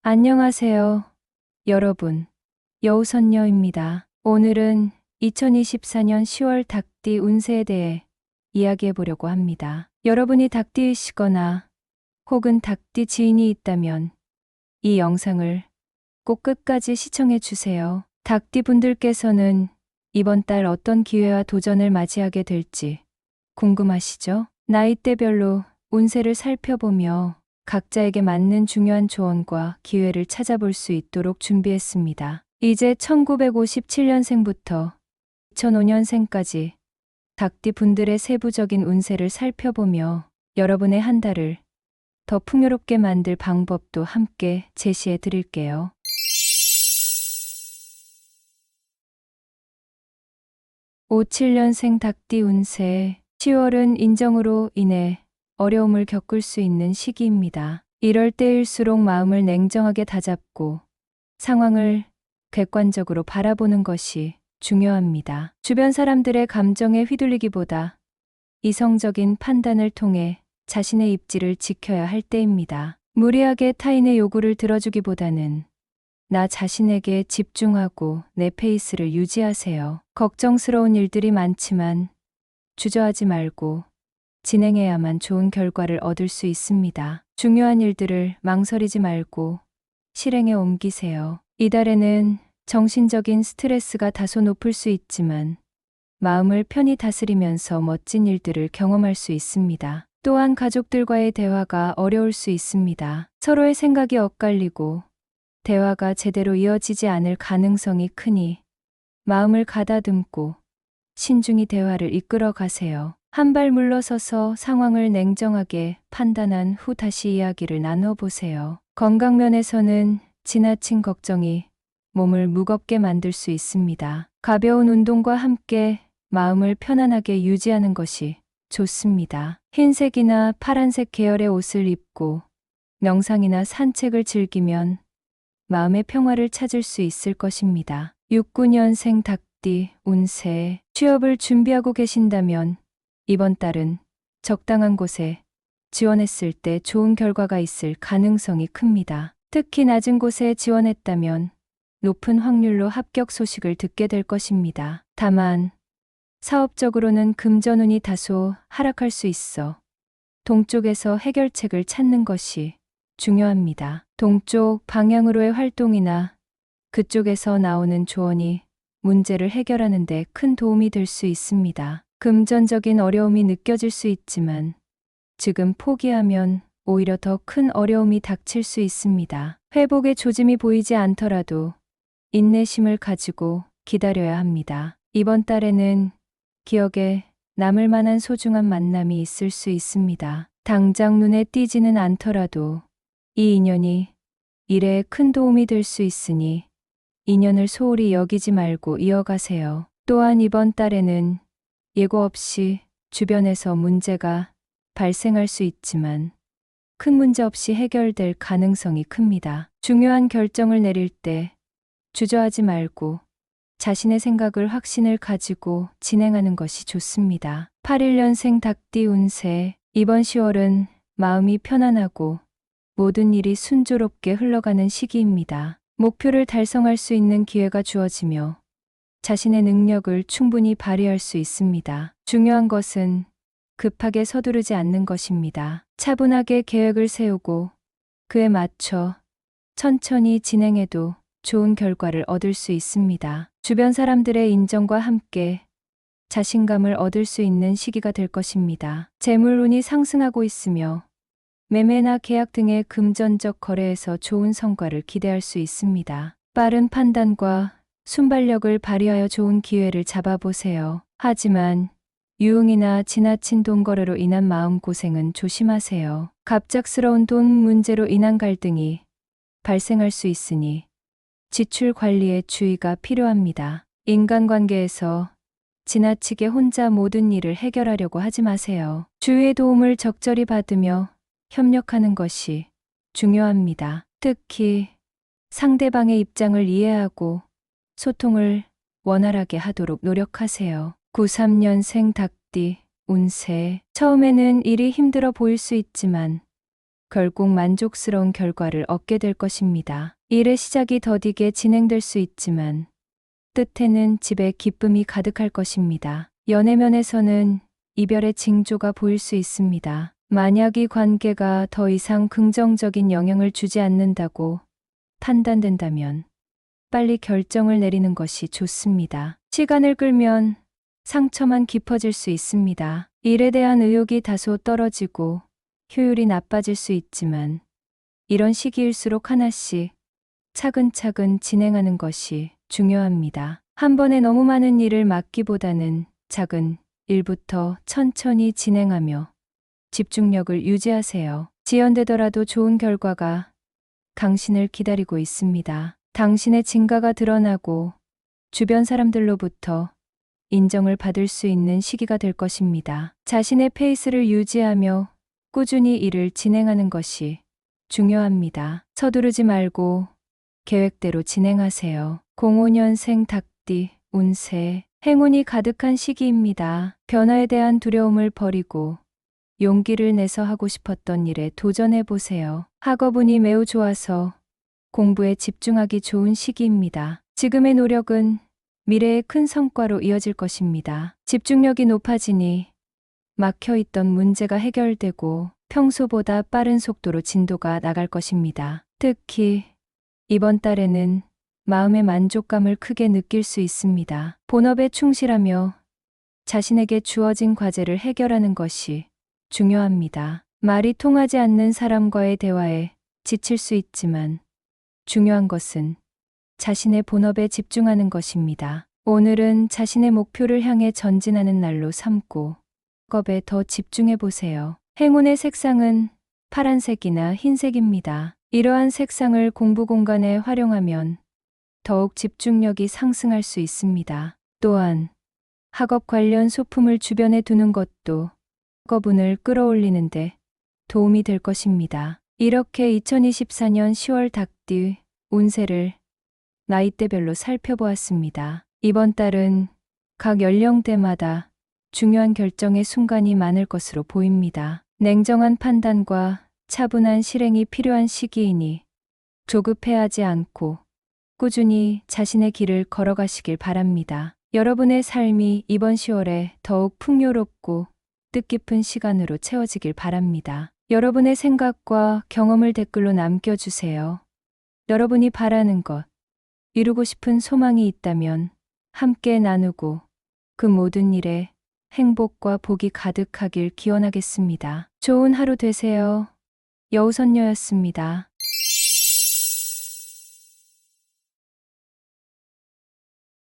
안녕하세요, 여러분. 여우선녀입니다. 오늘은 2024년 10월 닭띠 운세에 대해 이야기해 보려고 합니다. 여러분이 닭띠이시거나 혹은 닭띠 지인이 있다면 이 영상을 꼭 끝까지 시청해 주세요. 닭띠 분들께서는 이번 달 어떤 기회와 도전을 맞이하게 될지 궁금하시죠? 나이대별로 운세를 살펴보며 각자에게 맞는 중요한 조언과 기회를 찾아볼 수 있도록 준비했습니다. 이제 1957년생부터 2005년생까지 닭띠 분들의 세부적인 운세를 살펴보며 여러분의 한 달을 더 풍요롭게 만들 방법도 함께 제시해 드릴게요. 57년생 닭띠 운세 10월은 인정으로 인해 어려움을 겪을 수 있는 시기입니다. 이럴 때일수록 마음을 냉정하게 다잡고 상황을 객관적으로 바라보는 것이 중요합니다. 주변 사람들의 감정에 휘둘리기보다 이성적인 판단을 통해 자신의 입지를 지켜야 할 때입니다. 무리하게 타인의 요구를 들어주기보다는 나 자신에게 집중하고 내 페이스를 유지하세요. 걱정스러운 일들이 많지만 주저하지 말고 진행해야만 좋은 결과를 얻을 수 있습니다. 중요한 일들을 망설이지 말고 실행에 옮기세요. 이달에는 정신적인 스트레스가 다소 높을 수 있지만 마음을 편히 다스리면서 멋진 일들을 경험할 수 있습니다. 또한 가족들과의 대화가 어려울 수 있습니다. 서로의 생각이 엇갈리고 대화가 제대로 이어지지 않을 가능성이 크니 마음을 가다듬고 신중히 대화를 이끌어 가세요. 한 발 물러서서 상황을 냉정하게 판단한 후 다시 이야기를 나눠보세요. 건강 면에서는 지나친 걱정이 몸을 무겁게 만들 수 있습니다. 가벼운 운동과 함께 마음을 편안하게 유지하는 것이 좋습니다. 흰색이나 파란색 계열의 옷을 입고 명상이나 산책을 즐기면 마음의 평화를 찾을 수 있을 것입니다. 69년생 닭띠 운세 취업을 준비하고 계신다면 이번 달은 적당한 곳에 지원했을 때 좋은 결과가 있을 가능성이 큽니다. 특히 낮은 곳에 지원했다면 높은 확률로 합격 소식을 듣게 될 것입니다. 다만 사업적으로는 금전운이 다소 하락할 수 있어 동쪽에서 해결책을 찾는 것이 중요합니다. 동쪽 방향으로의 활동이나 그쪽에서 나오는 조언이 문제를 해결하는 데 큰 도움이 될 수 있습니다. 금전적인 어려움이 느껴질 수 있지만 지금 포기하면 오히려 더 큰 어려움이 닥칠 수 있습니다. 회복의 조짐이 보이지 않더라도 인내심을 가지고 기다려야 합니다. 이번 달에는 기억에 남을 만한 소중한 만남이 있을 수 있습니다. 당장 눈에 띄지는 않더라도 이 인연이 일에 큰 도움이 될 수 있으니 인연을 소홀히 여기지 말고 이어가세요. 또한 이번 달에는 예고 없이 주변에서 문제가 발생할 수 있지만 큰 문제 없이 해결될 가능성이 큽니다. 중요한 결정을 내릴 때 주저하지 말고 자신의 생각을 확신을 가지고 진행하는 것이 좋습니다. 81년생 닭띠 운세 이번 10월은 마음이 편안하고 모든 일이 순조롭게 흘러가는 시기입니다. 목표를 달성할 수 있는 기회가 주어지며 자신의 능력을 충분히 발휘할 수 있습니다. 중요한 것은 급하게 서두르지 않는 것입니다. 차분하게 계획을 세우고 그에 맞춰 천천히 진행해도 좋은 결과를 얻을 수 있습니다. 주변 사람들의 인정과 함께 자신감을 얻을 수 있는 시기가 될 것입니다. 재물운이 상승하고 있으며 매매나 계약 등의 금전적 거래에서 좋은 성과를 기대할 수 있습니다. 빠른 판단과 순발력을 발휘하여 좋은 기회를 잡아보세요. 하지만 유흥이나 지나친 돈 거래로 인한 마음고생은 조심하세요. 갑작스러운 돈 문제로 인한 갈등이 발생할 수 있으니 지출 관리에 주의가 필요합니다. 인간관계에서 지나치게 혼자 모든 일을 해결하려고 하지 마세요. 주위의 도움을 적절히 받으며 협력하는 것이 중요합니다. 특히 상대방의 입장을 이해하고 소통을 원활하게 하도록 노력하세요. 93년생 닭띠 운세 처음에는 일이 힘들어 보일 수 있지만 결국 만족스러운 결과를 얻게 될 것입니다. 일의 시작이 더디게 진행될 수 있지만 끝에는 집에 기쁨이 가득할 것입니다. 연애면에서는 이별의 징조가 보일 수 있습니다. 만약 이 관계가 더 이상 긍정적인 영향을 주지 않는다고 판단된다면 빨리 결정을 내리는 것이 좋습니다. 시간을 끌면 상처만 깊어질 수 있습니다. 일에 대한 의욕이 다소 떨어지고 효율이 나빠질 수 있지만 이런 시기일수록 하나씩 차근차근 진행하는 것이 중요합니다. 한 번에 너무 많은 일을 맡기보다는 작은 일부터 천천히 진행하며 집중력을 유지하세요. 지연되더라도 좋은 결과가 당신을 기다리고 있습니다. 당신의 진가가 드러나고 주변 사람들로부터 인정을 받을 수 있는 시기가 될 것입니다. 자신의 페이스를 유지하며 꾸준히 일을 진행하는 것이 중요합니다. 서두르지 말고 계획대로 진행하세요. 05년생 닭띠 운세 행운이 가득한 시기입니다. 변화에 대한 두려움을 버리고 용기를 내서 하고 싶었던 일에 도전해 보세요. 학업운이 매우 좋아서 공부에 집중하기 좋은 시기입니다. 지금의 노력은 미래의 큰 성과로 이어질 것입니다. 집중력이 높아지니 막혀있던 문제가 해결되고 평소보다 빠른 속도로 진도가 나갈 것입니다. 특히 이번 달에는 마음의 만족감을 크게 느낄 수 있습니다. 본업에 충실하며 자신에게 주어진 과제를 해결하는 것이 중요합니다. 말이 통하지 않는 사람과의 대화에 지칠 수 있지만 중요한 것은 자신의 본업에 집중하는 것입니다. 오늘은 자신의 목표를 향해 전진하는 날로 삼고 학업에 더 집중해 보세요. 행운의 색상은 파란색이나 흰색입니다. 이러한 색상을 공부 공간에 활용하면 더욱 집중력이 상승할 수 있습니다. 또한 학업 관련 소품을 주변에 두는 것도 학업운을 끌어올리는데 도움이 될 것입니다. 이렇게 2024년 10월 닭띠 운세를 나이대별로 살펴보았습니다. 이번 달은 각 연령대마다 중요한 결정의 순간이 많을 것으로 보입니다. 냉정한 판단과 차분한 실행이 필요한 시기이니 조급해하지 않고 꾸준히 자신의 길을 걸어가시길 바랍니다. 여러분의 삶이 이번 10월에 더욱 풍요롭고 뜻깊은 시간으로 채워지길 바랍니다. 여러분의 생각과 경험을 댓글로 남겨주세요. 여러분이 바라는 것, 이루고 싶은 소망이 있다면 함께 나누고 그 모든 일에 행복과 복이 가득하길 기원하겠습니다. 좋은 하루 되세요. 여우선녀였습니다.